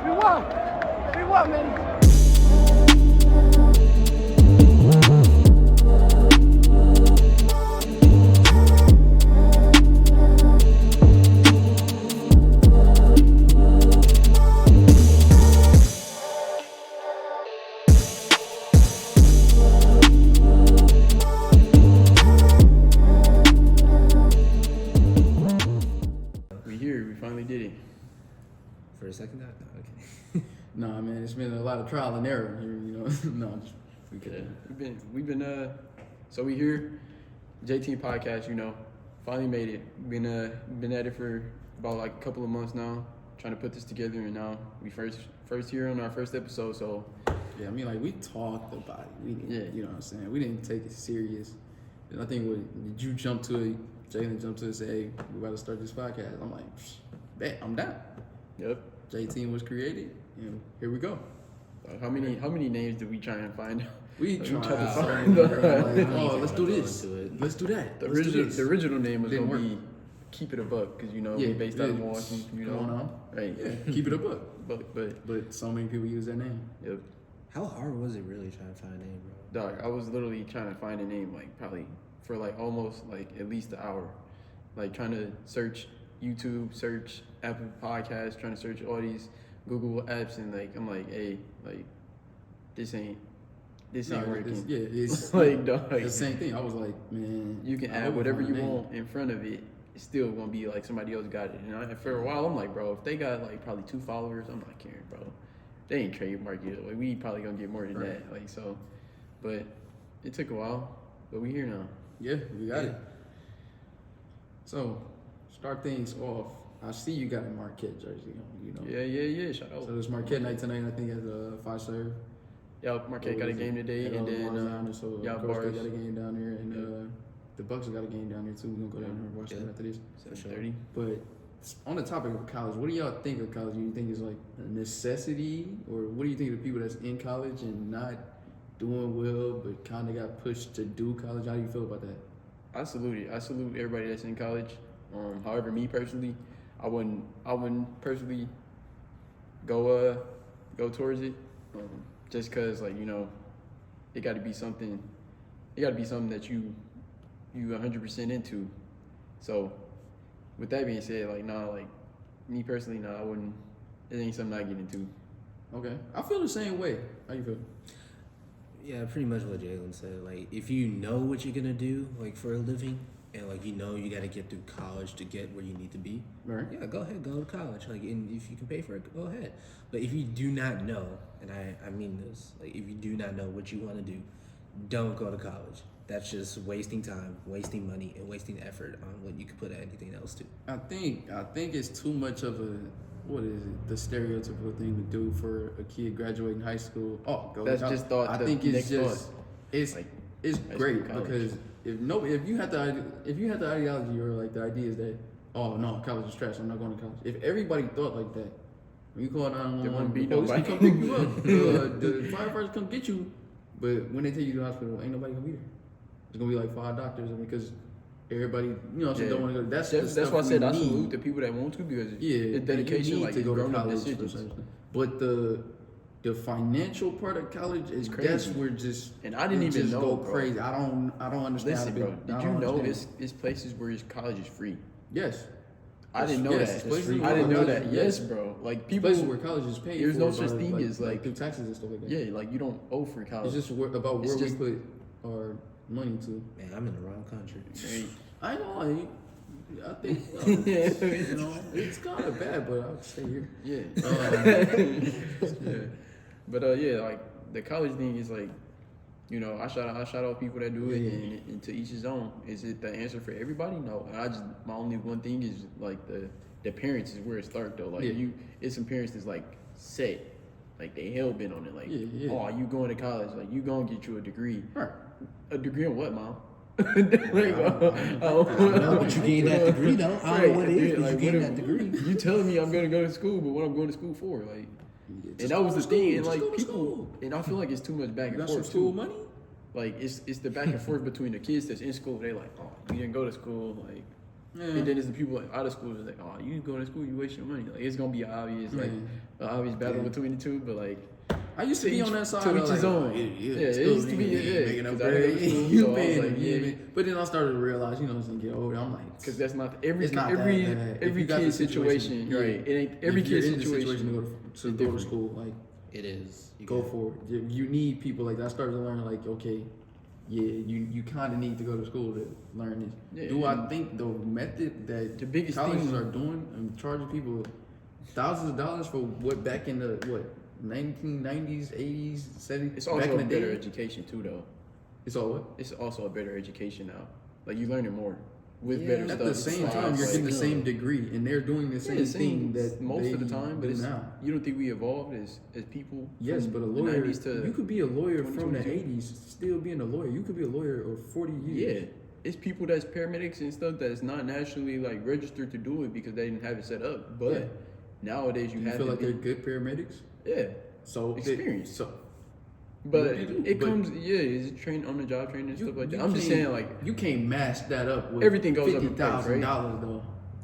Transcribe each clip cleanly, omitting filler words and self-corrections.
We won. We won, man. We finally did it. For a second, no, okay. Nah, man, it's been a lot of trial and error here, you know. No, just we could. We've been so we here, JT podcast, you know, finally made it. Been at it for about like a couple of months now, trying to put this together, and now we first here on our first episode. So yeah, I mean, like we talked about it. We didn't, yeah, you know what I'm saying. We didn't take it serious. And I think did you jump to it? Jalen jumped to it and said, "Hey, we about to start this podcast." I'm like, bet I'm down. Yep. JT was created, and here we go. How many names did we try and find? We tried to find. Oh, let's do this. Let's do that. The original name was Didn't gonna work. be Keep It a Buck, because you know we based out of Milwaukee. You know, going on. right? Yeah, keep it a buck. But So many people use that name. Yep. How hard was it really trying to find a name, bro? Dog, I was literally trying to find a name, like probably for like almost like at least an hour, like trying to search YouTube, search Apple Podcasts, trying to search all these Google apps, and like I'm like, hey, like this ain't working. It's like dog, the same thing. I was like, man, you can add whatever you want in front of it. It's still gonna be like somebody else got it. And for a while, I'm like, bro, if they got like probably 2 followers, I'm not caring, bro. They ain't trademark it. Like we probably gonna get more than that. Like so, but it took a while, but we here now. Yeah, we got it. So, start things off. I see you got a Marquette jersey on, you know. Yeah. Shout out. So it's Marquette night tonight, I think, at 5-serve. Yeah, Marquette got a game today, and then so yeah, of course Bars. they got a game down there, and the Bucks got a game down there too. We're gonna go down there and watch them after this. 7:30. But on the topic of college, what do y'all think of college? Do you think it's like a necessity, or what do you think of the people that's in college and not doing well, but kind of got pushed to do college? How do you feel about that? I salute it. I salute everybody that's in college. However, me personally, I wouldn't personally go towards it, just cause like you know, it got to be something. It got to be something that you 100% into. So, with that being said, like like me personally, I wouldn't. It ain't something I get into. Okay, I feel the same way. How you feel? Yeah, pretty much what Jalen said. Like, if you know what you're gonna do, like for a living, and like you know you gotta get through college to get where you need to be, right? Yeah, go ahead, go to college. Like, and if you can pay for it, go ahead. But if you do not know, and I mean this, like if you do not know what you want to do, don't go to college. That's just wasting time, wasting money, and wasting effort on what you could put anything else to. I think it's too much of a, what is it, the stereotypical thing to do for a kid graduating high school. Oh, go That's to college. just thought. I think it's just thought. it's like, it's great because if you had the ideology or like the idea is that, oh no, college is trash, I'm not going to college. If everybody thought like that, when you call 911, the police can come pick you up, the firefighters come get you, but when they take you to the hospital, ain't nobody gonna be there. It's gonna be like 5 doctors, because everybody, you know, don't want to go. That's why I said I salute the people that want to, because it's dedication, like to go to college. decisions. But the financial part of college is crazy. That's where just and I didn't even know, go bro. crazy. I don't understand. Listen, bro. Did you know it's places where college is free? Yes. I didn't know that. I didn't know that. Yes, bro. Like people, places where college is paid. There's no such thing as like through taxes and stuff like that. Yeah, like you don't owe for college. It's just about where we put our money to. Man, I'm in the wrong country. I know. I think you know it's kind of bad, but I'll stay here. Yeah. Yeah. But yeah, like the college thing is like, you know, I shout out people that do it, and to each his own. Is it the answer for everybody? No. My only one thing is like the parents is where it starts though. Like it's some parents that's like set, like they hell bent on it. Like, oh, you going to college? Like you gonna get you a degree? Right. A degree in what, mom? I don't know what you gain that degree though. I don't know what it is, but you gain that degree. You telling me I'm gonna go to school, but what I'm going to school for, like, and that was the thing, and like people, and I feel like it's too much back and forth. Some school money? Like it's the back and forth between the kids that's in school. They like, oh, you didn't go to school, like, Yeah. And then there's the people out of school that's like, oh, you go to school, you waste your money. Like it's gonna be obvious, like an obvious battle between the two. But like, I used to be on that side. To of each his like, own. It used to be making up bread. You paying, like, yeah. But then I started to realize, you know, as I get older, I'm like, because that's not every it's not every that. every kid's situation, right? It ain't every kid's situation to go to school. Like It is. You go got- for it. You need people like that. I started to learn like, okay, yeah, you kind of need to go to school to learn this. Yeah, Do I think the method that the biggest colleges thing are doing and charging people thousands of dollars for what back in the 1990s, 80s, 70s? It's back also in a the better day? education too, though. It's all what? It's also a better education now. Like you learning more with Yeah, better at stuff. At the same time, you're getting the same degree, and they're doing the same thing that most of the they time. But do it's, now. you don't think we evolved as people? Yes, from but a the lawyer, 90s to you could be a lawyer from the 2022? 80s still being a lawyer. You could be a lawyer of 40 Yeah, years. it's people that's paramedics and stuff that's not naturally like registered to do it because they didn't have it set up. But Yeah. nowadays Do you you have feel to like be, they're good paramedics? yeah. So Experience. So But you do, it but- comes, it's trained on the job training and stuff like that. you I'm just can't- saying, like, you can't mask that up with Everything goes up in price, right? $50,000 though.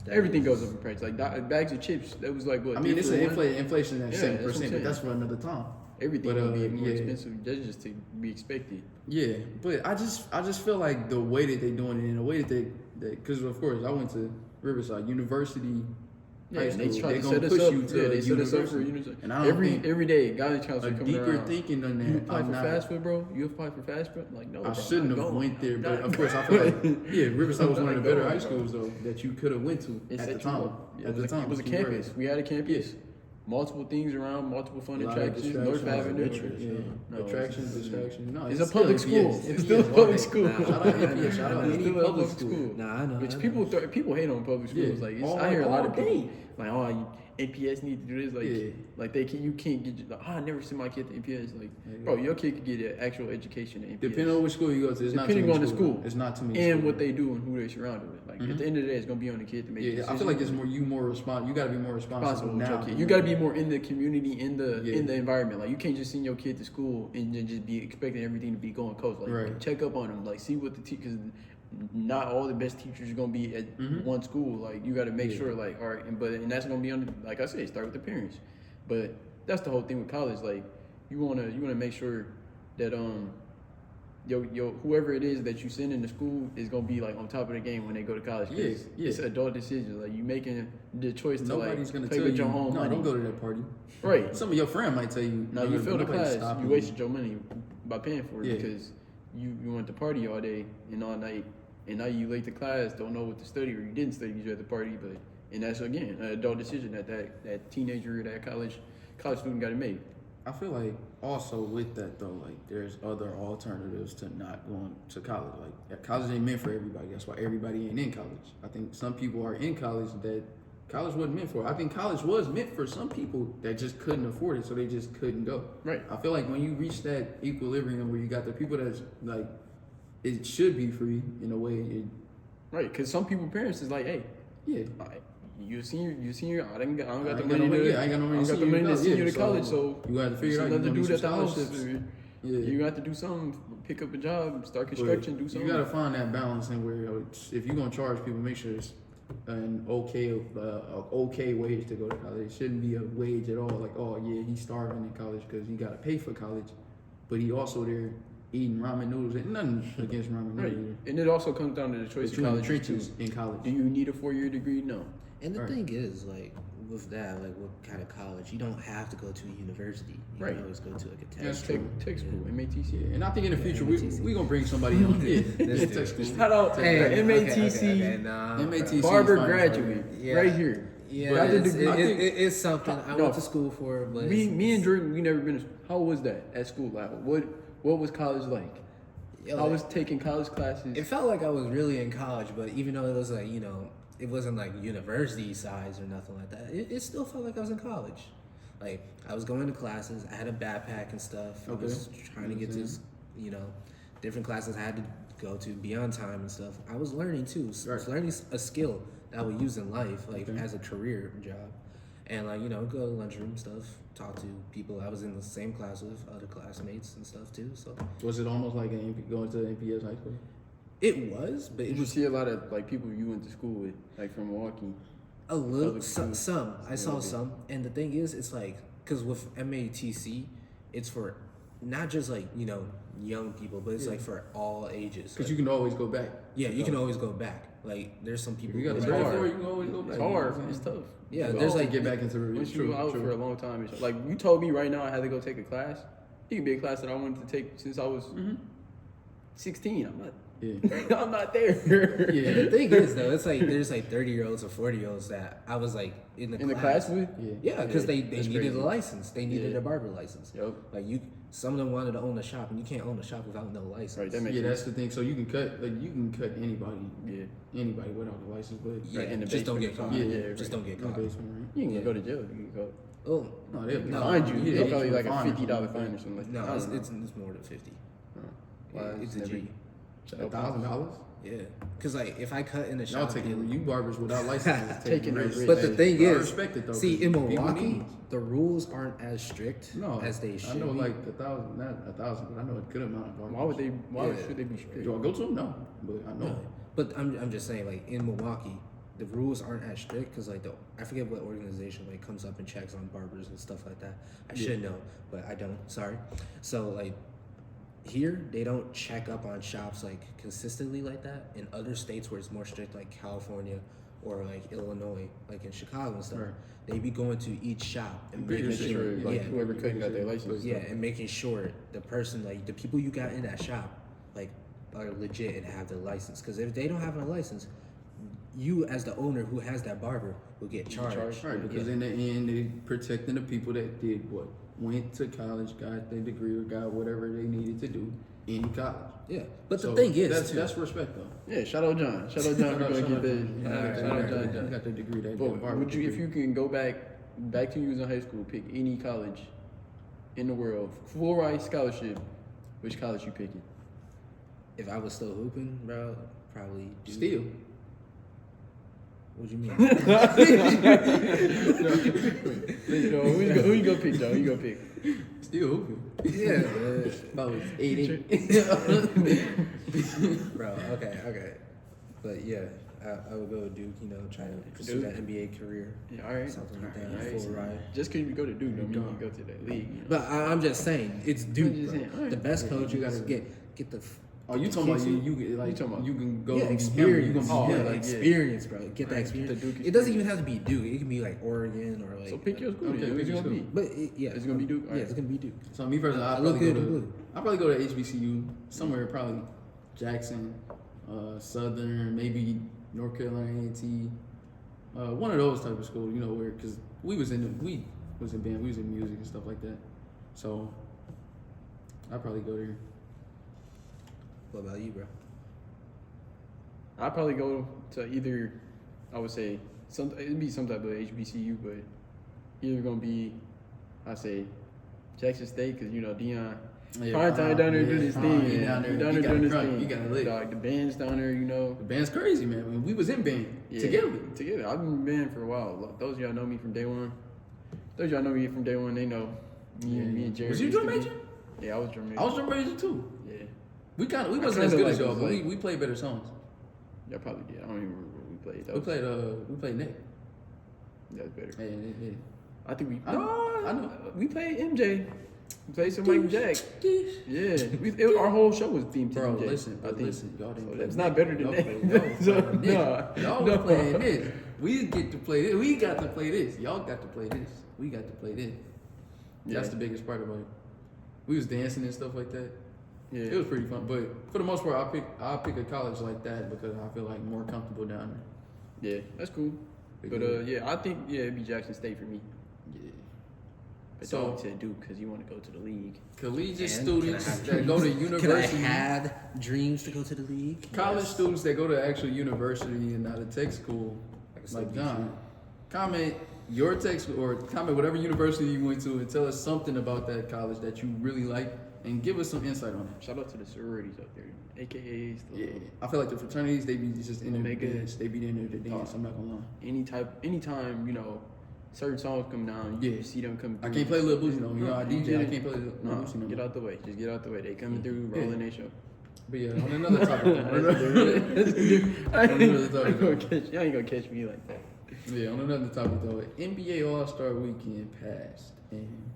everything goes up in price. Like bags of chips, that was like what? I mean, three it's for an one? inflation at Yeah, 7%, that's what I'm but that's saying. for another time. Everything but, will be more yeah. expensive. That's just to be expected. Yeah, but I just feel like the way that they doing it and the way that they because of course I went to Riverside University. Yeah, High and they school. try They to gonna set us push up. you to Yeah, they set us up for university. university. And I don't think every day, guidance counselor a coming deeper around. thinking than that. You apply I'm for not- fast food, bro. You apply for fast food. Like no, I bro, shouldn't I'm have not went there, going. but I'm of not course I feel like going. yeah, Riverside was I'm one of not the better going, high schools though that you could have went to It at the set you time. up. At the time, It was a you were. campus. We had a campus. Multiple things around, multiple fun A lot of attractions. North distractions, Avenue. yeah. No, Attractions, distractions. No, It's a still public school. NPS. It's still a public school. Nah, Shout out NPS. Shout out It's any still a public school. Nah, I know. Which I know. people hate on public schools. Yeah. Like it's, All- I hear a lot of all people day. like, oh, NPS need to do this. Like, Yeah. like you can't get. Like, I never sent my kid to NPS. Like, Yeah. bro, your kid could get an actual education at NPS. Depending on which school you go to, it's not too Depending many on the schools. school. It's not too many. and schools. what they do and who they're surrounded with. Like at the end of the day, it's gonna be on the kid to make. Yeah, decisions. I feel like it's more you more responsible. You got to be more responsible Responsible with now. your kid. You got to be more in the community, in the Yeah. in the environment. Like you can't just send your kid to school and then just be expecting everything to be going coach. Like Right. check up on them. Like see what the because not all the best teachers are gonna be at one school. Like you got to make Yeah. sure. Like all right, and that's gonna be on. Like I said, start with the parents. But that's the whole thing with college. Like you wanna make sure that yo whoever it is that you send into school is gonna be like on top of the game when they go to college. 'Cause Yeah. It's adult decisions. Like you making the choice to Nobody's like gonna play tell with you, your own no, money. don't go to that party. Right. Some of your friend might tell you, Now no, you no, failed the nobody's class. stopping You wasted your money by paying for it Yeah. because you went to party all day and all night, and now you late to class, don't know what to study, or you didn't study because you had the party. But and that's again an adult decision that teenager, that college student got to make. I feel like also with that though, like there's other alternatives to not going to college. Like college ain't meant for everybody. That's why everybody ain't in college. I think some people are in college that college wasn't meant for. I think college was meant for some people that just couldn't afford it, so they just couldn't go. Right. I feel like when you reach that equilibrium where you got the people that's like, it should be free in a way. Right. Because some people parents is like, hey, Yeah. you senior. I don't got the I money ain't got to. no money. Yeah, I ain't got no money I to don't got the send you money to to send you college. to Yeah, college. so So you gotta figure it out. Another You dude gonna at the need house. some scholarships. Yeah. You have to do something. Pick up a job. Start But construction. Do something. You gotta find that balance in where if you're gonna charge people, make sure it's an okay wage to go to college. It shouldn't be a wage at all. Like, oh yeah, he's starving in college because he gotta pay for college, but he also there eating ramen noodles. And nothing against ramen Right. noodles. And it also comes down to the choice But of you in the college trenches too. in college. Do you need a 4-year degree? No. And the Right. thing is, like, with that, like, what kind of college? You don't have to go to a university. You Right. can always go to, like, a tech That's school. Tech school, MATC. Yeah, and I think in the future MATC. we gonna bring somebody on. Yeah, Let's do tech it. school. Shout out to Hey, MATC okay, nah, MATC. bro. barber fine, graduate Yeah. right here. Yeah, Got the it's, degree. I think- it's something I No. went to school for, but Me and Jordan, we never been. How was that at school? Like, what was college like? yo, I was taking college classes. It felt like I was really in college, but even though it was like, you know, it wasn't like university size or nothing like that, it still felt like I was in college. Like, I was going to classes, I had a backpack and stuff. I was trying to get to, you know, different classes I had to go to, be on time and stuff. I was learning too. I was learning a skill that I would use in life, like as a career job. And like, you know, go to lunchroom stuff, talk to people I was in the same class with, other classmates and stuff too. So Was it almost like going to NPS high school? It was, but it Did you was see a lot of like people you went to school with, like from Milwaukee? a little Public some. school. I saw okay. some, and the thing is, it's like because with MATC, it's for not just like young people, but it's like for all ages. Because Like, you can always go back. yeah, you can always go back. Like there's some If people. you got who the are- credit for it, you can always go back. It's hard. It's tough. Yeah, You there's go- like get back into it. once True, you out true. for a long time. It's like you told me right now I had to go take a class. It could be a class that I wanted to take since I was 16. I'm not. Yeah. I'm not there. And the thing is though, it's like there's like 30-year-olds or 40-year-olds that I was like in the class with. Yeah, because they that's needed crazy. a license. They needed Yeah. a barber license. Yep. Like some of them wanted to own a shop, and you can't own a shop without no license. Right. That makes Yeah, sense. that's the thing. So you can cut anybody. Yeah. Anybody without a license, but Yeah, Right, in the just don't get basement. caught. Yeah, Just right. don't get no caught. basement, right? You can Yeah. go to jail. You can go. Oh No, they'll no, Find you. yeah, They'll probably like a fine or $50 something. fine or something like that. No, I it's, don't know. it's more than 50. Why? Yeah, it's a Never- G. $1,000. Yeah, because like if I cut in the Y'all shop, taking you barbers without licenses Taking risks. risks. but the thing I is, respect it though. see 'cause in people Milwaukee, need- the rules aren't as strict No, as they should. I know be. like 1,000, not 1,000, but I know a good amount of barbers. Why would they? Why Yeah. should they be strict? Do I go to them? No, but I know. No. But I'm just saying, like in Milwaukee, the rules aren't as strict because like I forget what organization like comes up and checks on barbers and stuff like that. I should know, but I don't. Sorry. So like here, they don't check up on shops like consistently like that. In other states where it's more strict, like California or like Illinois, like in Chicago and stuff, Right. they be going to each shop and Making making Sure, sure, like yeah, whoever couldn't got their license. yeah, and making sure the person, like the people you got in that shop, like are legit and have the license. Because if they don't have a license, you as the owner who has that barber will get charged. Right, because in the end, they protecting the people that did what? Went to college, got their degree, or got whatever they needed to do in college. Yeah, but So the thing is, that's respect though. Yeah. Shout out John. Shout out John for going to get the. Shout out John. You got the degree that. But would you, if you can go back to you was in high school, pick any college in the world, full ride scholarship, which college you picking? if I was still hooping, bro, probably Duke. Still. What do you mean? Who you gonna pick, Joe? Who you gonna pick? Still hooping. yeah, About 80. bro. Okay. But yeah, I would go to Duke. Try to pursue Duke? that NBA career. Yeah, all right. Something like All that. right. Full ride. Just because you go to Duke don't mean you go to that league. You know? But I'm just saying, it's Duke. just Bro. saying, alright. The best Yeah, coach you you gotta gotta- get the. Oh, you get the talking about kids you like You talking about- you can go Yeah, and experience. You gonna be yeah, like, experience, bro. Get that Right, experience. the Duke It doesn't even have to be Duke. It can be like Oregon or like. So pick your school. Okay, then. pick Who's your gonna be? school. But yeah, It's gonna be Duke? Yeah, Alright. it's gonna be Duke. So me personally, I I'd look probably good go in to blue. I'd probably go to HBCU somewhere, probably Jackson, Southern, maybe North Carolina A&T, one of those type of schools. Where because we was in band, we was in music and stuff like that. So I'd probably go there. What about you, bro? I'd probably go to either, I would say, it'd be some type of HBCU, but either gonna be, I say, Jackson State, because Dion. Prime time down there doing his thing. He Yeah. down there. He down He there got doing his crunk. thing. He got it lit. Dog, the band's down there, The band's crazy, man. When we was in band together. Together. I've been in band for a while. Those of y'all know me from day one. Those of y'all know me from day one. They know me and Jared. Was you used to drum be- major? Yeah, I was drum major. I was drum major too. Yeah, We wasn't kinda as good like as y'all, was but like- we played better songs. y'all probably did. I don't even remember what we played. We played Nick. That's better. Yeah. I think we. I know. We played MJ. We played some Michael Jack. Yeah, our whole show was themed to Bro, MJ. listen, I think. y'all didn't So play it's Nick. not better than Y'all that. played- y'all So, played Nick. nah, Y'all no. was playing this. We get to play this. We got to play this. Y'all got to play this. We got to play this. That's Yeah. the biggest part about it. We was dancing and stuff like that. Yeah. It was pretty fun. But for the most part, I'll pick a college like that because I feel like more comfortable down there. Yeah, that's cool. But yeah, I think it'd be Jackson State for me. Yeah. But So- don't to Duke because you want to go to the league. Collegiate And students can I have that go to dreams? university. Can I have dreams to go to the league? College Yes. students that go to actual university and not a tech school, Like a like CBC. John, comment your tech school or comment whatever university you went to and tell us something about that college that you really like and give us some insight on it. Shout out to the sororities out there, AKAs. Yeah, I feel like the fraternities they be just in there to Omega. dance. They be in there to dance. I'm not gonna lie. Anytime certain songs come down, you Yeah. see them come. I through. can't play Lil Boosie though. I DJ. I Yeah. can't play Lil No, Boosie no get more. out the way. Just get out the way. They coming through, Yeah. rolling their show. But yeah, on another topic. You ain't gonna catch me like that. Yeah, on another topic though, NBA All-Star Weekend passed, and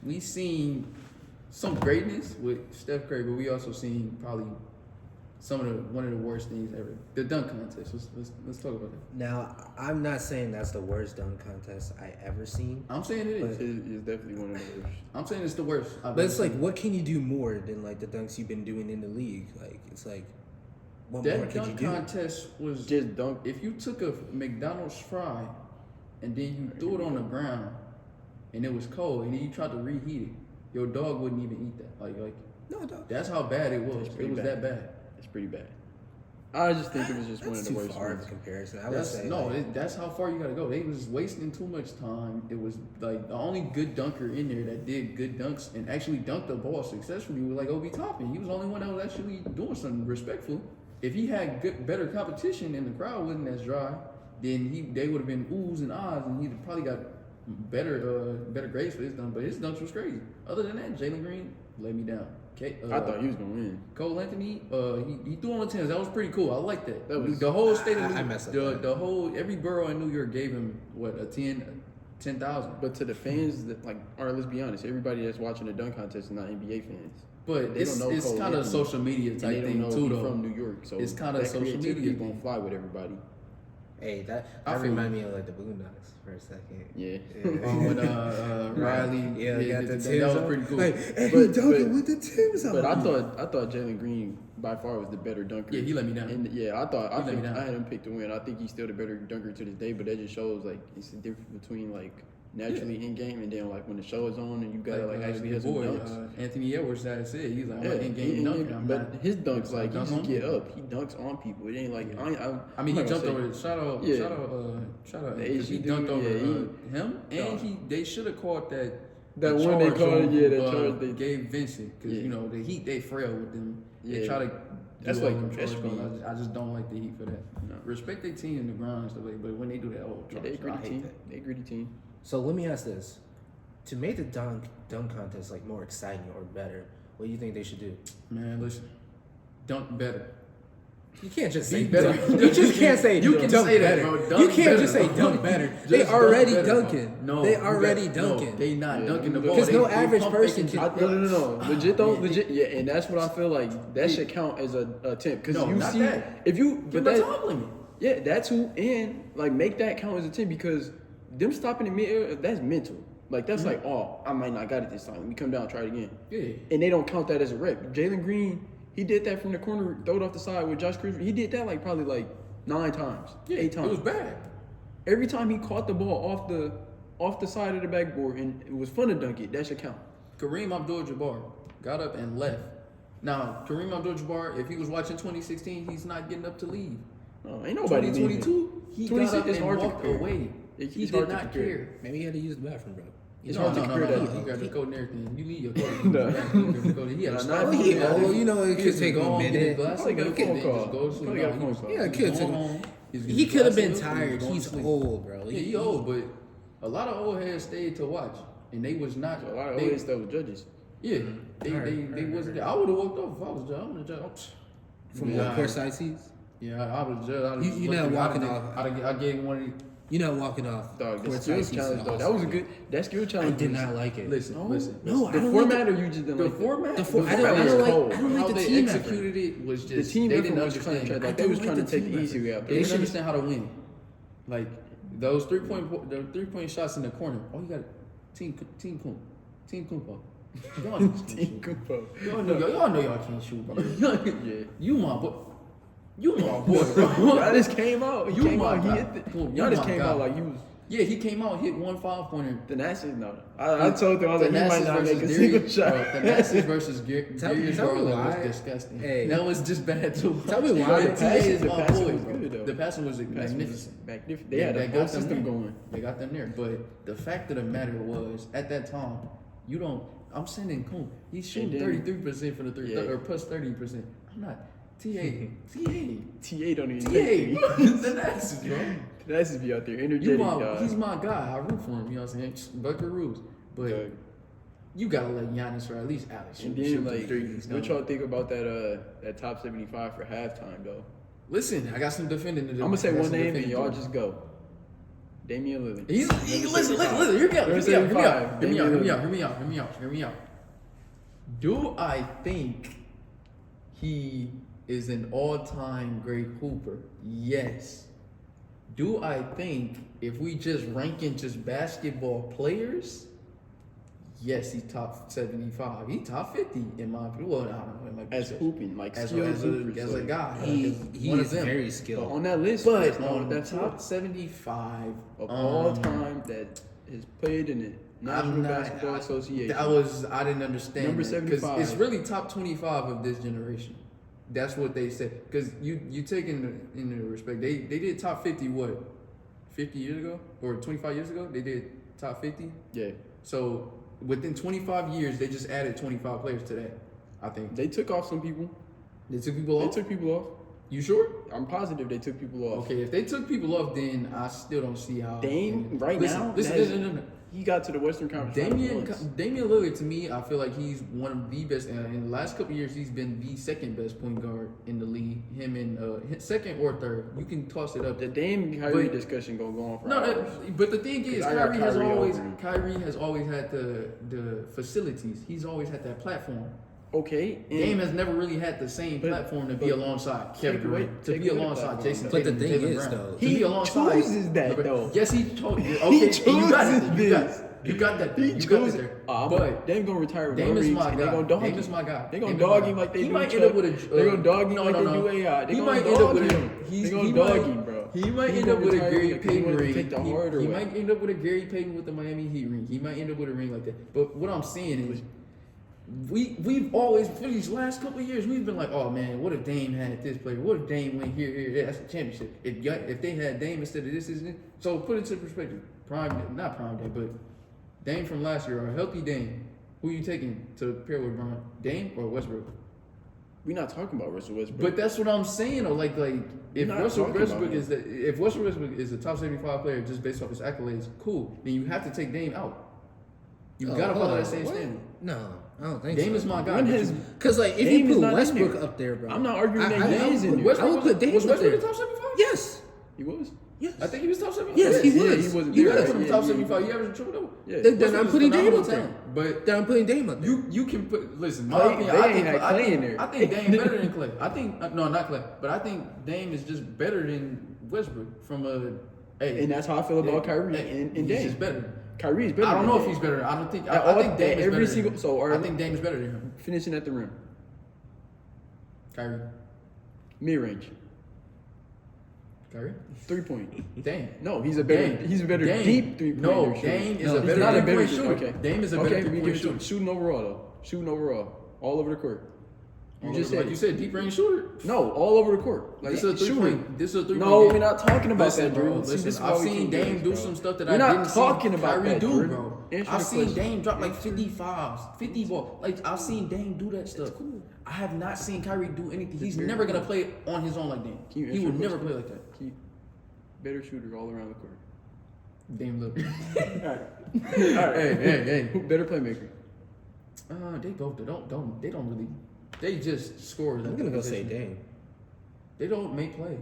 we seen some greatness with Steph Curry, but we also seen probably one of the worst things ever. The dunk contest. Let's talk about that. Now, I'm not saying that's the worst dunk contest I ever seen. I'm saying it is. It's definitely one of the worst. I'm saying it's the worst. But it's like, what can you do more than like the dunks you've been doing in the league? Like, it's like, what more that could you dunk do? contest was Just dunk. If you took a McDonald's fry and then you threw it on the ground and it was cold and then you tried to reheat it, your dog wouldn't even eat that. Like No, dog. that's how bad it was. It was that bad. It's pretty bad. I just think it was just one of That's the too worst far of ones. a comparison. I would say that's how far you gotta go. They was wasting too much time. It was like the only good dunker in there that did good dunks and actually dunked the ball successfully was like Obi Toppin. He was the only one that was actually doing something respectful. If he had better competition and the crowd wasn't as dry, then they would have been oohs and ahs, and he'd probably got better grades for his dunk. But his dunks was crazy. Other than that, Jalen Green let me down. I thought he was gonna win. Cole Anthony, he threw on the 10s. That was pretty cool. I like that. That was the whole state of I messed up the whole every borough in New York gave him a 10,000. But to the fans, that like, all right, let's be honest. Everybody that's watching the dunk contest is not NBA fans. But They don't know it's Cole kind of Anthony, social media and type they don't thing know too, he though. from New York, so It's kinda that social creativity media gonna thing. fly with everybody. hey, that I feel reminded me of like the Boondocks for a second. Yeah. When Riley, got the that Timbs was on. pretty cool. Like, hey, But- he dunking but- with the Timbs on. But I thought Jalen Green by far was the better dunker. Yeah, he let me down. And yeah, I let me down. had him picked to win. I think he's still the better dunker to this day. But that just shows like it's the difference between like naturally in game and then like when the show is on and you gotta like actually his have some boy, dunks. Anthony Edwards had said he's like, I'm Yeah, an in-game dunker. I'm but not- his dunks like he dunk just on get people. up. He dunks on people. It ain't like I mean, he I'm not jumped gonna over. Shout out, Yeah. shout out. The 'Cause he AG dunked dude, over yeah, him, and they should have caught that. That the one they charge called, on, yeah, that charge they- gave Vincent because Yeah. you know the Heat they frail with them. They Yeah. try to. That's do all like- them that charge should be- calls. I just don't like the Heat for that. No. Respect their team in the ground and stuff like, but when they do that, Yeah, they a I gritty hate team. that. They a gritty team. So let me ask this: to make the dunk contest like more exciting or better, what do you think they should do? Man, listen, dunk better. You can't just Be say better. dunk. You just can't say You can dunk say that, better. bro. Dunk You can't better, just say bro. dunk better. Just They dunk already better, bro. dunking. No, they you already got- no, dunking. they not Yeah. dunking the ball. Because They- no they average pump person faking can- No. Legit though, legit. Yeah, and that's what I feel like that should count as a attempt. Because No, you not see, that. if you, Give but them a that, time limit. yeah, that's who, and like make that count as a 10 because them stopping in mid, that's mental. Like that's like, oh, I might not got it this time. Let me come down and try it again. Yeah. And they don't count that as a rep. Jalen Green, he did that from the corner, throw it off the side with Josh Christopher. He did that like probably like 9 times, 8 times. It was bad. Every time he caught the ball off the side of the backboard and it was fun to dunk it, that should count. Kareem Abdul-Jabbar got up and left. Now, Kareem Abdul-Jabbar, if he was watching 2016, he's not getting up to leave. No, ain't nobody leaving. 2022, he got 26 up is and hard to walked compare. away. It's He hard did to not compare. care. Maybe he had to use the bathroom, bro. It's No, hard to no, compare no. that. He got the code and everything. You need your code. No. He had a No, stop. not he- Yeah, oh, you know, it He could just take go a home, get his minute. glass Probably of got a milk, phone and then call. just go to sleep. Probably got a No, phone was call. Yeah, it going could take. home, he's getting He his could have glass been of milk, and tired. going to He's sleep. old, bro. Yeah, he old, but a lot of old heads stayed to watch, and they was not. A lot of they, old stuff with judges. Yeah, they wasn't there. I would have walked off if I was judge. I'm the judge. From Yeah, what courtside seats? Yeah, I was judge. You not walking off. I gave one of these. You're not walking off. Dog, the courtside skills seats challenge to though. the That was a All-Star good. That skill game. I challenge. did was- not like it. Listen. No, The I don't format, like or you just didn't The like it? format, The for- The I don't format was like. cold. I don't how like the they team effort. executed it was just The team they effort didn't was trying to understand. like I they don't was like trying to the take team the easy way effort. out. They They didn't understand how to win. Like those 3-point shots in the corner. Oh, you got team Kumpo. Y'all know Team Kupo. y'all know y'all can't shoot, bro. Yeah. You my boy. You my boy, bro. Giannis came out. He You came my out. He guy. hit the. Cool, you Giannis my came guy. out like he was. Yeah, he came out, hit 1 5-pointer. The Nassif, no. I told him I was like, he might not make a single shot. The Nassif versus Tell me Darius Garland why. was disgusting. Hey. That was just bad too. Tell me why. The The TA is passing- my the passing boy, was bro. good, though. The passing was magnificent. Magnificent. They had a that whole got them system there. going. They got them there. But the fact of the matter was, at that time, you don't. I'm sending Coon. He's shooting then- 33% from the three, Yeah. or plus 30%. I'm not. TA. TA don't even. TA. The Nassif, bro. The Nassif be out there energetic, dog. He's my guy. I root for him. You know what I'm saying? Buckaroos. But Dog. you gotta let Giannis or at least Alex And shoot then, the like, threes. what y'all think about that top 75 for halftime, though? Listen, I got some defending to do. I'm gonna say I got one some name and defending y'all to do. just go. Damian Lillard. Listen. Hear me out. Do I think he is an all-time great hooper? Yes. Do I think if we just ranking just basketball players? Yes, he's top 75. He's top 50 in my opinion. Well, I don't know. It might be As just- hooping, like as skilled a hoopers, like, guy. He one is of them. very But skilled. on that list, But no, on that's top top 75 of all time that has played in the National Basketball Association. I didn't understand Number because 75. it's really top 25 of this generation. That's what they said. Because you take into respect, they did top 50 what, 50 years ago or 25 years ago? They did top 50. Yeah, So within 25 years, they just added 25 players to that. I think they took off some people. they took people They off. took people off. You sure? I'm positive they took people off. Okay, if they took people off, then I still don't see how. Dame right Listen, now. Listen. He got to the Western Conference. Finals. Damian Lillard, to me, I feel like he's one of the best. In the last couple of years, he's been the second best point guard in the league. Him and second or third. You can toss it up. The Dame Kyrie But- discussion gonna go on for No, hours. but the thing is, I got Kyrie has Kyrie always over him. had the facilities. He's always had that platform. Okay, and Dame has never really had the same But- platform to be but alongside take Kevin away- Durant, to take be away the alongside platform, Jason though. But the Tatum, thing Jaylen is, Brown. though, To be he alongside chooses that, though. Yes, he told you. He Okay, you got chooses it. this. You got that. He You got chose it it. there. But Dame gonna retire with Dame no is rings, my and they guy. gonna dog Dame him. is my guy. They gonna Dame is dog my him guy. like they He do might Chuck. end up with a. They gonna dog him no, like no, they no. do AI. They He gonna might end up dog with a. him. They He gonna might dog him, bro. He might He end gonna up with a retire Gary because he Payton wanted to ring. take the harder He way. might end up with a Gary Payton with the Miami Heat ring. He might end up with a ring like that. But what I'm saying is, we've always for these last couple of years we've been like, oh man, what if Dame had this player? What if Dame went here? That's a championship. If they had Dame instead of this, isn't it? So put it to perspective. Not prime Dame, but Dame from last year or a healthy Dame. Who you taking to pair with Bron? Dame or Westbrook? We're not talking about Russell Westbrook. But that's what I'm saying. Though, like if not Russell talking Westbrook about is if Russell Westbrook is a top 75 player just based off his accolades, cool. Then you have to take Dame out. You gotta follow that same standard. No, I don't think Dame so. is my guy. When but has- you- Because like if Dame you is put not in Westbrook there. up there, bro. I'm not arguing that I Dame's in there. Westbrook I would put Dame was up Westbrook there. in top 75? Yes. He was. Yes. I think he was top 75. Yes, he Yeah, was. he wasn't He there. I was. put him Yeah, top he 75. was. He averaged a triple double. Yeah. Then Westbrook I'm is putting Dame phenomenal up there. talent. But Then I'm putting Dame up there. you can put listen. Clay- My opinion, they I ain't think had Clay in there. I think Dame better than Clay. I think no, not Clay, but I think Dame is just better than Westbrook from a. Hey, And that's how I feel about yeah, Kyrie hey, and he's Dame. just better. Kyrie is better. I don't than know if Dame. he's better. I don't think. At I all- think Dame at is every better. single- Than him. so are- I think Dame is better than him. Finishing at the rim, Kyrie. mid range, Kyrie. 3-point. Dame. No, he's a better. Dame. He's a better Dame. deep 3-point. No, shooter. Dame is No, a he's better not a three-point better- shooter. okay. Dame is a Okay, better we three-point give shooter. shooting overall though. Shooting overall, all over the court. You just said like it. you said, deep range shooter. No, all over the court. Like This is a shooting. three-point. This is a three-point. No, game. we're not talking about Listen, that, bro. Drew. See, Listen, this is I've why we seen keep doing Dame this, do bro. some stuff that We're I not didn't talking see about Kyrie that, do, Drew. bro. Answer I've the seen question. Dame drop like 55s, 50 ball. Like I've seen Dame do that stuff. I have not seen Kyrie do anything. He's very never gonna cool. play on his own like Dame. Can you He answer would the never question? play like that. Keep better shooter all around the court. Dame Lillard. All right. All right. Hey. Who better playmaker? They both don't really. They just score. I'm gonna go say Dame. They don't make plays.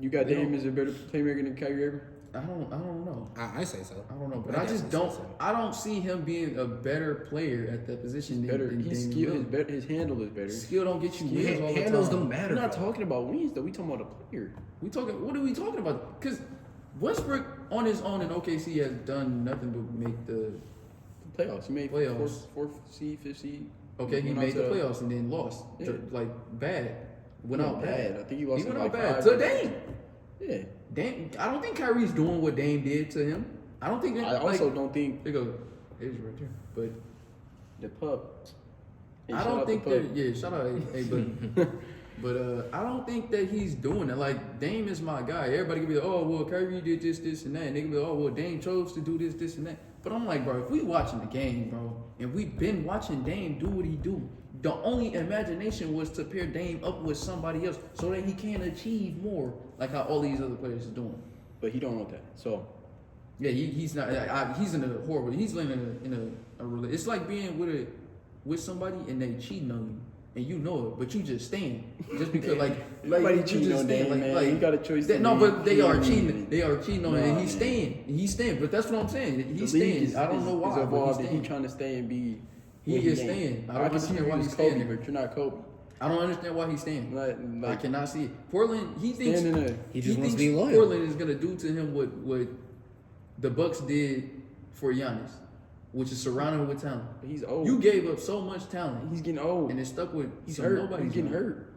You got They Dame don't- as a better playmaker than Kyrie Irving? I don't know. I say so. I don't know, but I I just definitely don't. say so. I don't see him being a better player at that position Better. than His Dame skill, Lillard. his handle is better. Skill don't get you wins all the Handles time. don't matter. We're not bro. talking about wins though. We talking about a player. What are we talking about? Because Westbrook on his own in OKC has done nothing but make the. Playoffs. He made Playoffs. fourth seed, fifth seed. Okay, he Went out made the to- playoffs and then lost. Yeah. Like bad. Went out bad. I think he lost. He went in out like bad. 5 To Dame. Yeah. Dame. I don't think Kyrie's doing what Dame did to him. I don't think. I also don't think There go. There's right there. But the pub. Hey, I shout don't out think the that. pub. Yeah, shout out, hey, but I don't think that he's doing it. Like Dame is my guy. Everybody can be like, oh well, Kyrie did this, and that. And they can be like, oh well, Dame chose to do this, and that. But I'm like, bro, if we watching the game, bro, and we've been watching Dame do what he do, the only imagination was to pair Dame up with somebody else so that he can achieve more, like how all these other players are doing. But he don't want that. So Yeah, he's not. He's in a horrible. He's in a it's like being with somebody and they cheating on you. And you know it, but you just staying just because Nobody you cheating just on staying Dame, man. You got a choice. No, but they are cheating. They are cheating on it. And Nah, he's man. staying. He's staying. But that's what I'm saying. He's The league staying. is- I don't know why. Is But evolved he's and staying. he trying to stay and be. He what is ain't. staying. I I don't can see understand why you he's as Kobe, staying. but you're not Kobe. I don't understand why he's staying. I cannot see it. Portland. He thinks Stand in there. He just wants to thinks be loyal. Portland is gonna do to him what the Bucks did for Giannis, which is surround him with talent. He's old. You gave up so much talent. He's getting old. And it's stuck with He's some hurt. nobody's He's getting young. hurt.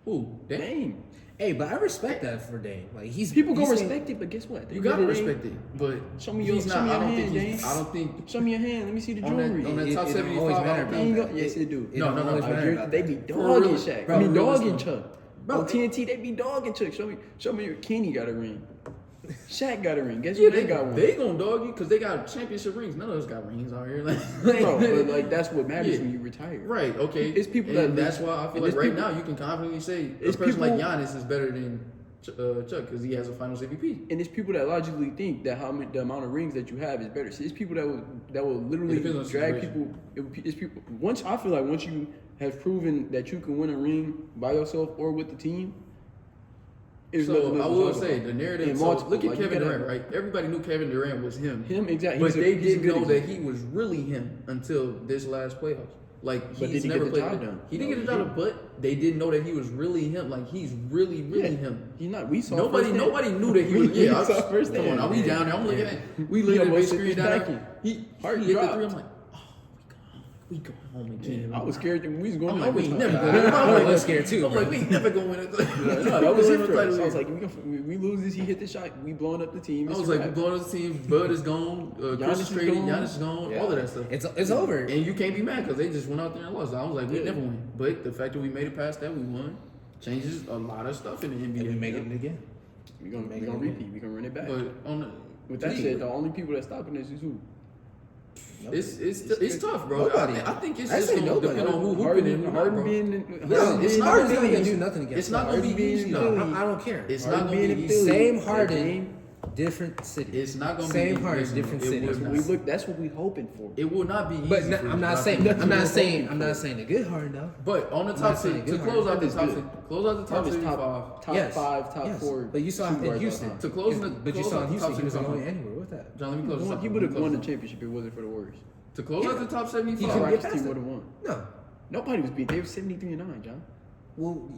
Who? Dame? Dame. Hey, but I respect that for Dame. Like he's People gonna he's saying- respect it, but guess what? You gotta respect it, but Show me your he's not. show me I your don't hand, think. James. I don't think Show me your hand. Let me see the on that jewelry. top It don't 75. always I matter don't about Ain't think. go- yes, it do. It No, don't no, no, always I matter agree. about They that. be For dogging real- Shaq. for I mean, real dogging stuff. Chuck. Bro, On TNT, they be dogging Chuck. Show me your Kenny got a ring. Shaq got a ring. Guess Yeah, what? They got one. They gonna dog you because they got championship rings. None of us got rings out here. Bro, but like that's what matters Yeah. when you retire. Right. Okay. It's people And that that's why I feel and like it's right people- now you can confidently say a it's person like people- Giannis is better than Chuck because he has a Finals MVP. And it's people that logically think that the amount of rings that you have is better. See, it's people that will literally It depends on the drag situation. people. It's people. Once I feel like once you have proven that you can win a ring by yourself or with the team, there's nothing So else I to will talk say about. the narrative. And So multiple, look at like, you Kevin gotta- Durant, right? Everybody knew Kevin Durant was him. Him exactly. But they he's a didn't good know that example. he was really him until this last playoffs. Like But he's did he never get the played. job done? He didn't No, get the he job, but they didn't know that he was really him. Like he's really him. He's not. We saw Nobody firsthand. knew that he was. We Yeah, saw come on, firsthand. now we down there. I'm looking at. We He looking at the big almost hit screen the down backing. there. He Heart hit the dropped. three. I'm like, oh, we go home again. I was scared that we was going I'm to like, we overtime. never going. I was scared too, I'm like, bro. we never going. No, that was it for us. I was like, we lose this. He hit the shot. We blowing up the team. I It's was a like, we wrap. blowing up the team. Bud is gone. Chris is Giannis is traded. gone. Giannis is gone. All of that stuff. It's over. And you can't be mad because they just went out there and lost. I was like, we Yeah. never win. But the fact that we made it past that, we won, changes a lot of stuff in the NBA. And we make it again. We gonna Make it repeat. again. We gonna run it back. But on the, With that gee, said, the only people that stopping this is who? it's tough, bro. Nobody. I think it's I just say gonna nobody. depend on who hooping and who not, Harden bro. being No, it's being- not Harden gonna be ain't easy. do nothing against It's not gonna be Harden being easy. in No, Philly. I don't care. It's Harden not gonna being be in easy. Philly. Same That Harden, game, different city. It's not gonna Same be Harden, easy. different It city. will that's what not. we look. That's what we hoping for. It will not be easy. But for I'm you, not I saying. think. I'm not what saying. we're I'm not saying a good Harden though. But on the I'm top not saying six, good to Harden. close out the Harden's top good. six, close out the top Harden's 75. top Yes. 5, top Yes. 4. But you saw him shooting in guards Houston. all time. To close in the- But you close saw out in the Houston, top he wasn't 75. going anywhere with that. John, let me close this up. He would have won the championship if it wasn't for the Warriors. To close out the top He 75. couldn't get Rockets past team it. would have won. No. Nobody was beat. They were 73-9, John. Well,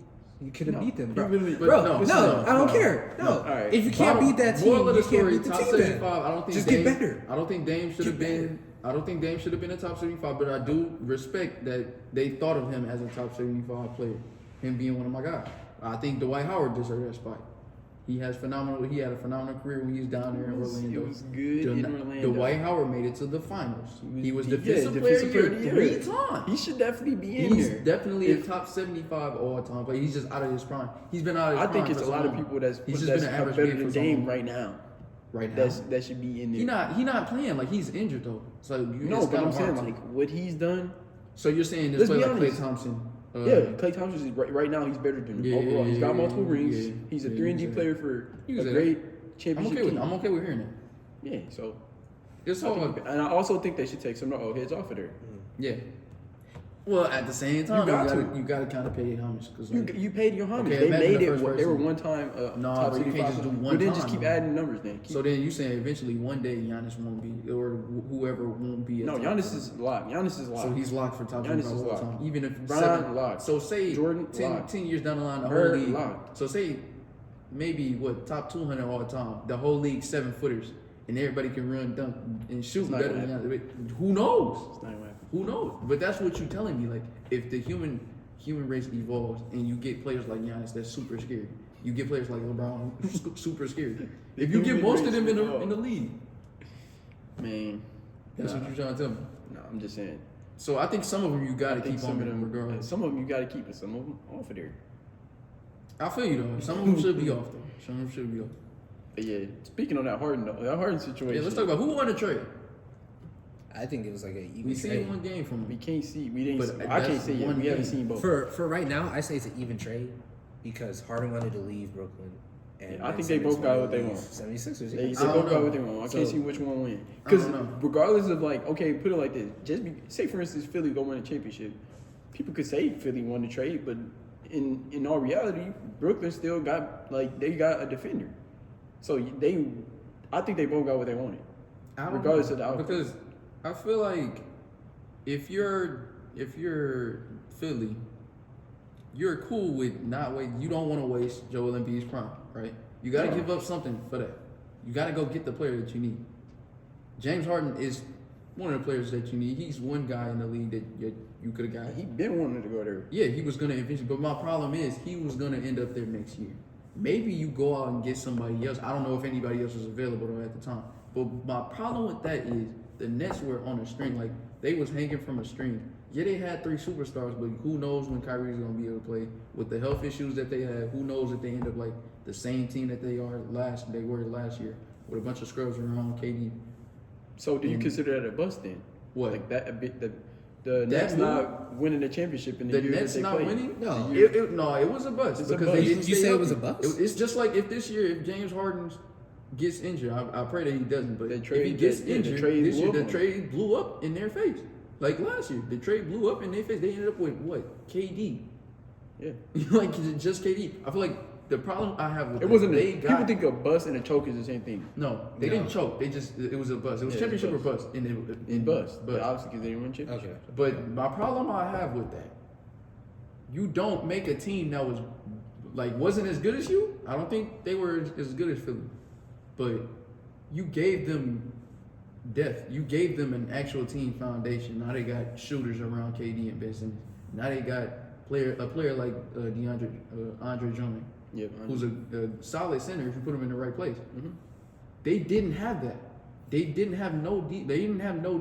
you could have No. beat them, You bro. really- But Bro, no, no, I don't no, care. No. all right. If you can't beat that team, Moral of you the can't story, beat the top team then. 75. I don't think Just Dame, get better. I don't think Dame should have Get been. I don't think Dame should have been a top 75, but I do respect that they thought of him as a top 75 player. Him being one of my guys. I think Dwight Howard deserved that spot. He had a phenomenal career when he was down there in Orlando. It was good in Orlando. Dwight Howard made it to the finals. He was yeah, defensive defensive player of the player year of the 3 year. times. He should definitely be in He's there. definitely a top 75 all time, but he's just out of his prime. He's been out of his I prime. think it's for a so lot of long. people that's He's just that's been an average better player than for so Dame long. right now. Right now, That should be in there. he not playing like he's injured though. So No, it's but kinda I'm saying hard to- like what he's done. So you're saying this Let's play be like Klay honest. Thompson? Yeah, Klay Thompson is right now. He's better than him Yeah, overall. He's got multiple rings. yeah, He's a yeah, 3-and-D you can say player for You a can say great I'm championship okay with team. I'm okay with hearing that. Yeah, so It's I all think- and I also think they should take some of the old heads off of there. yeah. Well, at the same time, You got you gotta kind of pay homage because You paid your homage. Okay, They imagine made the it. first They were person. one time No, top bro, you can't 75. just do one But then time, just keep bro. adding numbers. Then So then you saying eventually one day Giannis won't be, or whoever won't be. no, Giannis is locked. Giannis is locked. So he's locked for top Giannis 25 is all the locked. time. Even if Bron locked. So say Jordan 10, locked. 10 years down the line, the Bird whole league. locked. So say maybe top 200 all the time. The whole league 7-footers, and everybody can run, dunk, and shoot It's not better gonna than Giannis. Who knows? It's not gonna happen. Who knows? But that's what you're telling me. Like if the human race evolves and you get players like Giannis, that's super scary. You get players like LeBron, super scary. If you get most of them in the league, Man, that's what you're trying to tell me. no, I'm just saying. So I think some of them you I gotta think keep on them regardless. Some of them you gotta keep, and some of them off of there. I feel you though. Some of them should be off though. Some of them should be off. But yeah, speaking on that Harden though, that Harden situation. Yeah, let's talk about who won the trade. I think it was like a even We seen trade. one game from We him. can't see. We didn't. But See, I can't that's see it. one We haven't game. seen both. For right now, I say it's an even trade because Harden wanted to leave Brooklyn, And I Ben think they Simmons both got what they one of want. these 76ers. They Yeah. both don't got know. what they want. I So- can't see which one win. I Because don't know. regardless of like, okay, put it like this. Say for instance, Philly go win a championship. People could say Philly won the trade, but in all reality, Brooklyn still got they got a defender. So I think they both got what they wanted. I don't Regardless know, of the outcome. because I feel like if you're Philly, you're cool with not waiting. You don't want to waste Joel Embiid's prime, right? You got to No. give up something for that. You got to go get the player that you need. James Harden is one of the players that you need. He's one guy in the league that you could have got. He been wanting to go there. Yeah, he was gonna eventually, but my problem is he was gonna end up there next year. Maybe you go out and get somebody else. I don't know if anybody else was available though at the time. But my problem with that is the Nets were on a string, like they was hanging from a string. Yeah, they had 3 superstars, but who knows when Kyrie's gonna be able to play with the health issues that they have? Who knows if they end up like the same team that they were last year with a bunch of scrubs around KD. So do you consider that a bust then? What? Like that a bit the Nets move? not winning the championship in the, The year Nets that they not played. winning? No. It was a bust It's a because bust. they didn't You stay say it was healthy. a bust? It's just like if this year, if James Harden gets injured, I pray that he doesn't. But The if he trade- gets the injured trade this blew year, up the on trade blew up in their face. Like last year, the trade blew up in their face. They ended up with what? KD. Yeah. Like just KD. I feel like the problem I have with It wasn't they people got think a bust and a choke is the same thing. no, they No. didn't choke. They just it was a bust. It was Yeah, championship or bust. bust. In Bust. But bust. obviously because they didn't win championship. Okay. But my problem I have with that, you don't make a team that was wasn't as good as you. I don't think they were as good as Philly, but you gave them depth. You gave them an actual team foundation. Now they got shooters around KD and Ben Simmons. Now they got a player like Andre Drummond, Yep. who's a solid center if you put him in the right place. Mm-hmm. They didn't have that. They didn't have no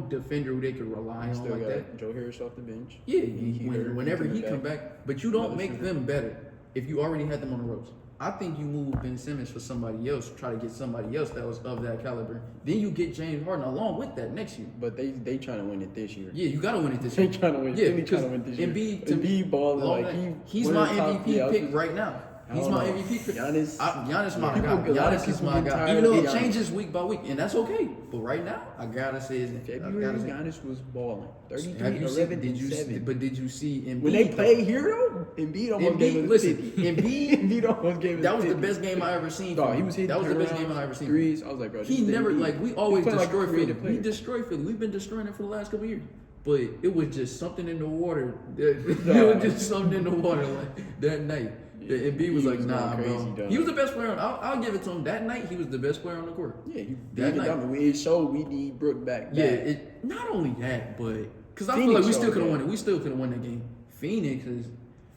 defender who they could rely on Still like got that. Joe Harris off the bench. Yeah, He hurt. whenever he coming come back, but you don't Another make shooter. them better if you already had them on the ropes. I think you move Ben Simmons for somebody else, try to get somebody else that was of that caliber. Then you get James Harden along with that next year. But they trying to win it this year. Yeah, you gotta win it this They year. trying to win. Yeah, Philly trying to because win this year. Embiid to me, Embiid balling long like night. He's one my of the top- MVP yeah, I was pick just- right now. I He's don't my know. MVP pick. Giannis- Giannis my People- guy. a lot of Giannis is people my get guy. tired Even though of it Giannis. changes week by week, and that's okay. But right now, I gotta say, February, Giannis was balling. 33, have you 11, seen? and 7. But did you see Embiid? When they though? play here though, Embiid almost gave Embiid, us listen, 50. Embiid, almost gave us that was the 50. best game I ever seen. Dog, from he him. was hitting That was the best game turnarounds, I ever seen. threes. I was like, bro, He this never Embiid. we always He playing like a destroy Philly. creative We player. destroy Philly. We've been destroying it for the last couple of years. But it was just something in the water. It was just something in the water like that night. The Embiid was He like, was nah, going crazy, bro. dog. He was the best player. I'll give it to him. That night, he was the best player on the court. Yeah, he That big and night. dominant. It showed we need Brook back. Yeah, back. it not only that, but because I feel Phoenix like we still showed could have that. won it. We still could have won that game. Phoenix is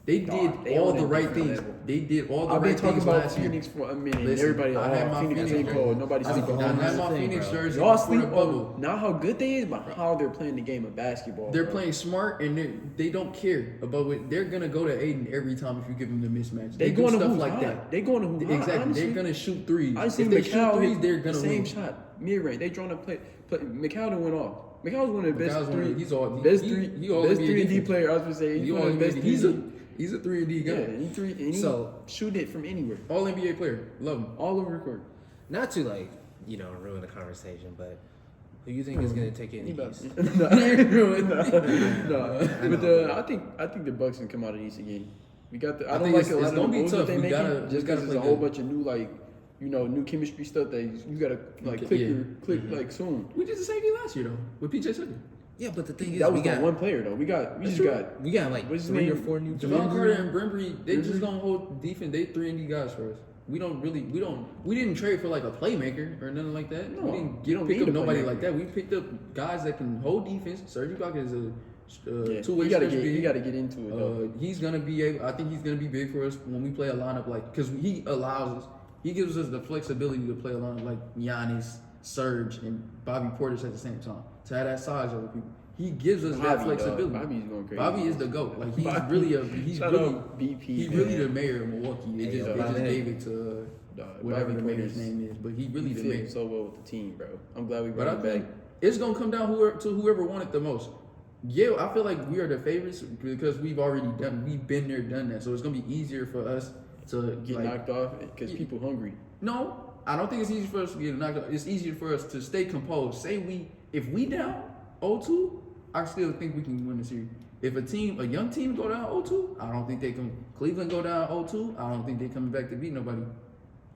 they Dog, did they all on the a right different things. level. They did all the I've been right talking things about last year. Phoenix for a minute. Listen, Everybody, I had my Phoenix ain't Phoenix cold. Nobody That's sleep a on whole I them. nother had my thing, Phoenix bro. jersey Y'all before sleep the on bubble. not how good they is, but how they're playing the game of basketball. They're bro. playing smart and they don't care about what they're gonna go to Aiden every time if you give them the mismatch. They do going to stuff who's like hot. that. They going to who's hot, Exactly. honestly. They're gonna shoot threes. I If seen they shoot McCall threes, hit they're the gonna same win. shot, mid range. They trying to play. McCall went off. McCall's one of the best McCall's one of- three. he's all- best he- three. he all best NBA 3 and D defense. player. I was gonna say he's You one all of the best. he's 3 a 3-and-D guy. yeah, and he So- shoot it from anywhere, All NBA player. Love him. all over the court. Not to ruin the conversation, but who you think is gonna take it in He the about- East? no, I but know. I think the Bucks can come out of the East again. We got the. I I don't think like it's a lot of gonna the be moves that tough. they We making gotta- just we gotta because there's play a whole good. bunch of new new chemistry stuff that you gotta Okay, click yeah. click like soon. We did the same thing last year though with PJ Tucker. Yeah, but the thing is, That was we the got one player though. We That's just true. got. we got like What's his 3 or name? 4 new Jamal players. Carter and Brimbury, they just Brimbury? don't hold defense. They 3-and-D guys for us. We didn't trade for like a playmaker or nothing like that. No, we didn't you don't pick need up a nobody playmaker. like that. We picked up guys that can hold defense. Serge Ibaka is a Yeah, two-way you gotta stretch get you big. gotta get into it though. He's gonna be able. I think he's gonna be big for us when we play a lineup because he allows us. He gives us the flexibility to play a lineup like Giannis, Serge, and Bobby Portis at the same time. To have that size over people, he gives us that Bobby, flexibility. Bobby's going crazy. Bobby is the GOAT. Like he's Bobby. he's Shout really out BP. he's man. really the mayor of Milwaukee. They Hey, just, yo, they just Bobby. gave it to whatever Bobby the mayor's Portis. name is, but he really He the mayor. fit so well with the team, bro. I'm glad we But brought I him think back. it's gonna come down to whoever won it the most. Yeah, I feel like we are the favorites because we've been there, done that. So it's gonna be easier for us to Get knocked off because people hungry. No, I don't think it's easy for us to get knocked off. It's easier for us to stay composed. If we down 0-2, I still think we can win the series. If a young team go down 0-2, I don't think they can. Cleveland go down 0-2, I don't think they coming back to beat nobody.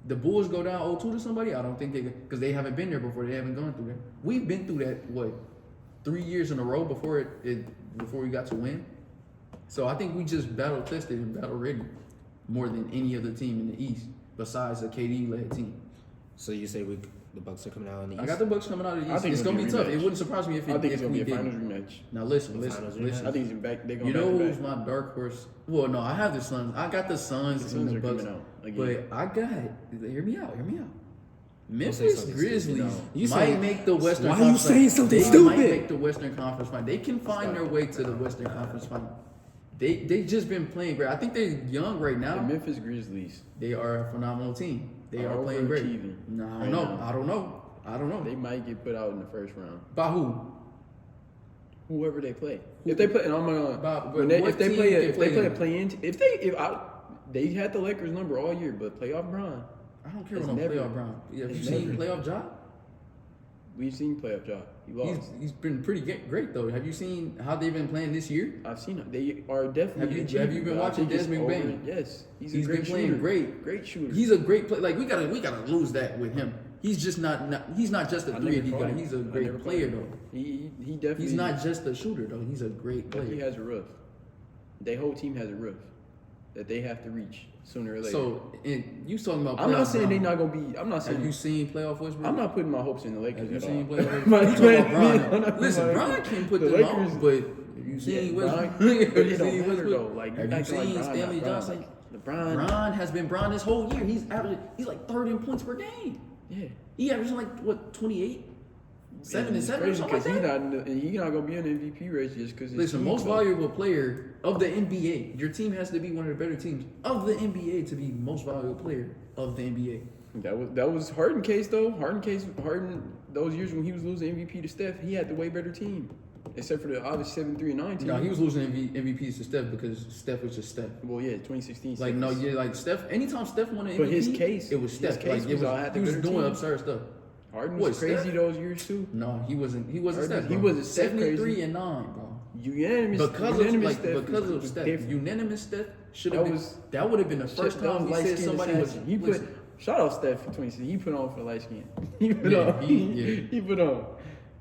The Bulls go down 0-2 to somebody, I don't think they, because they haven't been there before. They haven't gone through that. We've been through that 3 years in a row before before we got to win. So I think we just battle tested and battle ready more than any other team in the East besides a KD led team. So you say the Bucks are coming out in the East? I got the Bucks coming out of the I East. think It's it'll gonna be be a tough. rematch. It wouldn't surprise me if I think it's if gonna we be a finals didn't. rematch. Now listen. Finals I rematch. think it's back. They're going You back know to who's back. my dark horse? Well, no, I have the Suns. I got the Suns The and Suns the are Bucks. coming out again. But I got, hear me out. say Memphis something Grizzlies stupid. You might say- make the Western Why are you Conference. saying something They stupid? might make the Western Conference final. They can find their way to the Western Conference final. They just been playing great. I think they're young right The now. Memphis Grizzlies. They are a phenomenal team. They are Are playing great. overachieving No, I right don't know. now. I don't know. They might get put out in the first round. By who? Whoever they play. If they play, and I'm gonna. But when they, what if they team play, they if play they play a them? play-in, they had the Lakers number all year, but playoff Bron. I don't care It's about no never- playoff Brown. Have you it's seen never- playoff job? We've seen playoff job. He lost. He's been pretty great though. Have you seen how they've been playing this year? I've seen it. They are definitely. Have you been but I watching think it's Desmond over. Bain? Yes, he's He's a great been playing shooter. great. Great shooter. He's a great player. Like we gotta lose that with him. He's just not he's not just a I 3 never D caught guy. him. He's a I never great caught player him. though. He definitely. He's not just a shooter though. He's a great But he player. has a roof. Their whole team has a roof that they have to reach sooner or later. So and you talking about? I'm not playoff saying they're Brown. not gonna be. I'm not saying. Have you seen playoff Westbrook? I'm not putting my hopes in the Lakers Have you at seen all. playoff But- Westbrook? You talking I'm about not Bron? Listen, putting my- Bron can put the them Lakers- on, but have you seen Bron- Westbrook? but Have it you don't seen matter Westbrook? though. Like, Have you acting like seen Bron, Stanley Bron, Johnson? like, LeBron. Bron has been Bron this whole year. He's like third in points per game. Yeah. He averaging like what 28, 7 and It's 7 or crazy something like because that. he's not gonna be in the MVP race just because. Listen, most valuable player of the NBA. Your team has to be one of the better teams of the NBA to be most valuable player of the NBA. That was Harden case though. Harden those years when he was losing MVP to Steph, he had the way better team, except for the obvious 7-3-9 team. No, he was losing MVPs to Steph because Steph was just Steph. Well, yeah, 2016. Like no, yeah, like Steph. Anytime Steph won an MVP, But his case- it was his Steph. case Like, was I had the he was better doing team. absurd stuff. Harden What, was crazy Steph? those years too. No, he wasn't. He wasn't Harden- Steph. he Bro. wasn't Steph 73 crazy. and 9, bro. Unanimous Because of was Steph, different. unanimous Steph should That have been. was- That would have been the first That was time he said light-skinned somebody was. assassin. He put listen, shout out Steph for 2016. He put on for light skin. He put Yeah, on. yeah. He put on.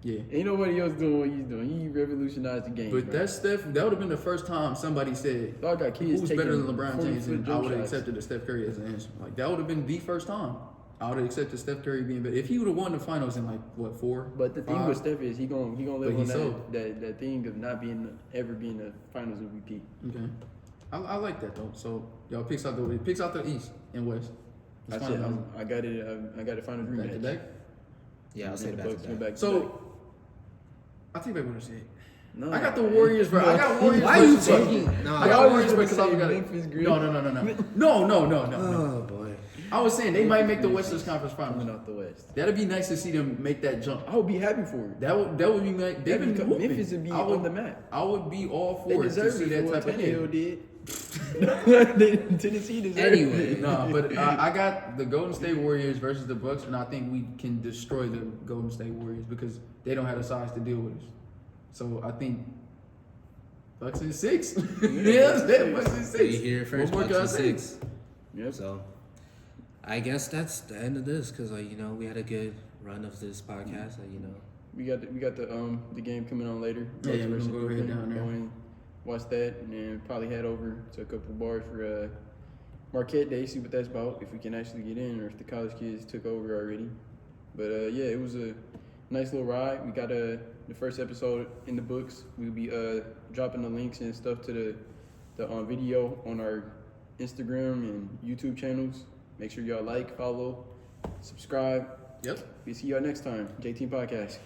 yeah. Ain't nobody else doing what he's doing. He revolutionized the game. But bro. that Steph, that would have been the first time somebody said, Dog got kids "Who's taking better than LeBron 40 James?" foot And I jump would have shots. accepted the Steph Curry as an answer. Like that would have been the first time I would have accepted Steph Curry being better. If he would have won the finals in like what 4? But the thing 5? with Steph is he gonna live But on he sold. that thing of not ever being the Finals MVP. Okay, I like that though. So y'all picks out the East and West. It's I said finals. I got it. Finals back to rematch. back. Yeah, I'll say And the back Bucks to went back. back to So I take back what I said. No, I got the Warriors, bro. I got Warriors. Why you versus taking- Bucks. No, I got y'all Warriors was because gonna I say got Memphis Grizzlies. No. Oh boy. I was saying they might make the Western Conference coming Finals. out the West. That'd be nice to see them make that jump. I would be happy for it. That would be nice. They've been Memphis hooping. would be I would- on the map. I would be all They for it to deserve see it that for what type of Tannehill thing. did. Tennessee deserves Anyway. it. No, but I got the Golden State Warriors versus the Bucks, and I think we can destroy the Golden State Warriors because they don't have the size to deal with us. So I think Bucks in 6. Yes, that Bucks in 6. You hear it first. What more can I Bucks in say? 6. Yep. So, I guess that's the end of this because we had a good run of this podcast. We got the game coming on later. Yeah, Bucks we're versus gonna go ahead Brooklyn. down there. Go and watch that, and then probably head over to a couple of bars for Marquette Day. See what that's about. If we can actually get in, or if the college kids took over already. But yeah, it was a nice little ride. We got the first episode in the books. We'll be dropping the links and stuff to the video on our Instagram and YouTube channels. Make sure y'all like, follow, subscribe. Yep. We'll see y'all next time. J Team Podcast.